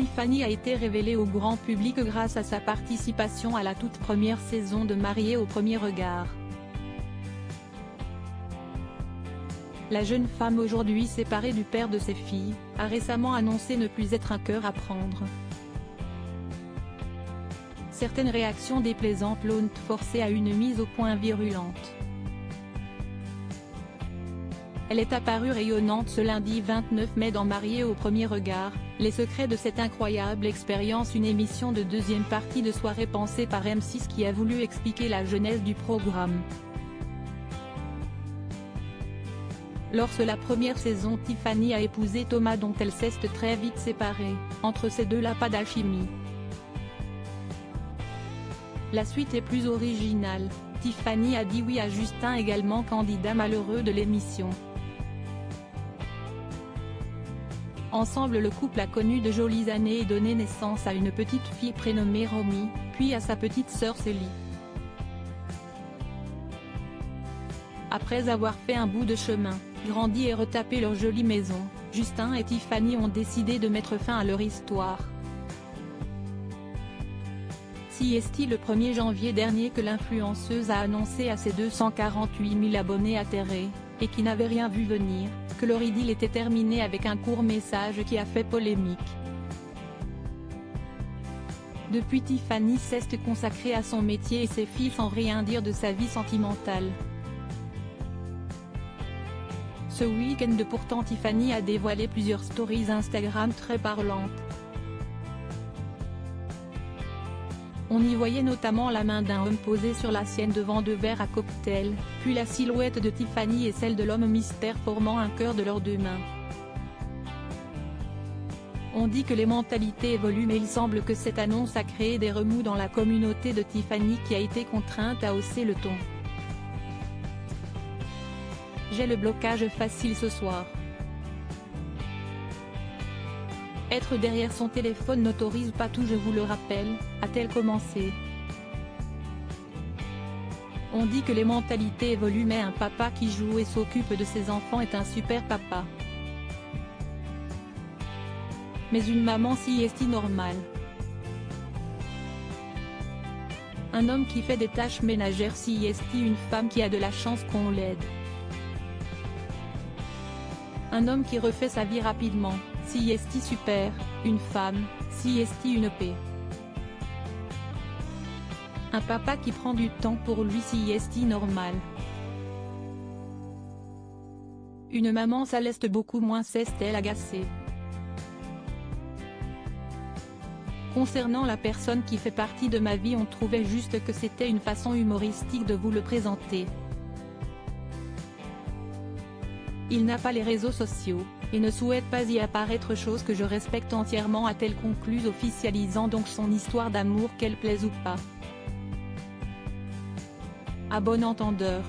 Tiffany a été révélée au grand public grâce à sa participation à la toute première saison de Mariés au premier regard. La jeune femme, aujourd'hui séparée du père de ses filles, a récemment annoncé ne plus être un cœur à prendre. Certaines réactions déplaisantes l'ont forcée à une mise au point virulente. Elle est apparue rayonnante ce lundi 29 mai dans Mariés au premier regard, les secrets de cette incroyable expérience, une émission de deuxième partie de soirée pensée par M6 qui a voulu expliquer la genèse du programme. Lors de la première saison, Tiffany a épousé Thomas dont elle s'est très vite séparée. Entre ces deux-là, pas d'alchimie. La suite est plus originale. Tiffany a dit oui à Justin, également candidat malheureux de l'émission. Ensemble, le couple a connu de jolies années et donné naissance à une petite fille prénommée Romy, puis à sa petite sœur Célie. Après avoir fait un bout de chemin, grandi et retapé leur jolie maison, Justin et Tiffany ont décidé de mettre fin à leur histoire. C'est le 1er janvier dernier que l'influenceuse a annoncé à ses 248 000 abonnés atterrés, et qui n'avaient rien vu venir, que leur idylle était terminée avec un court message qui a fait polémique. Depuis, Tiffany s'est consacrée à son métier et ses filles sans rien dire de sa vie sentimentale. Ce week-end pourtant, Tiffany a dévoilé plusieurs stories Instagram très parlantes. On y voyait notamment la main d'un homme posée sur la sienne devant deux verres à cocktail, puis la silhouette de Tiffany et celle de l'homme mystère formant un cœur de leurs deux mains. On dit que les mentalités évoluent, mais il semble que cette annonce a créé des remous dans la communauté de Tiffany qui a été contrainte à hausser le ton. J'ai le blocage facile ce soir. Être derrière son téléphone n'autorise pas tout, je vous le rappelle, a-t-elle commencé. On dit que les mentalités évoluent, mais un papa qui joue et s'occupe de ses enfants est un super papa. Mais une maman si est normale. Un homme qui fait des tâches ménagères si est une femme qui a de la chance qu'on l'aide. Un homme qui refait sa vie rapidement, si est super, une femme, si est une paix. Un papa qui prend du temps pour lui si est normal. Une maman ça l'est beaucoup moins, s'est-elle agacée. Concernant la personne qui fait partie de ma vie, on trouvait juste que c'était une façon humoristique de vous le présenter. Il n'a pas les réseaux sociaux, et ne souhaite pas y apparaître, chose que je respecte entièrement, a-t-elle conclu, officialisant donc son histoire d'amour, qu'elle plaise ou pas. À bon entendeur.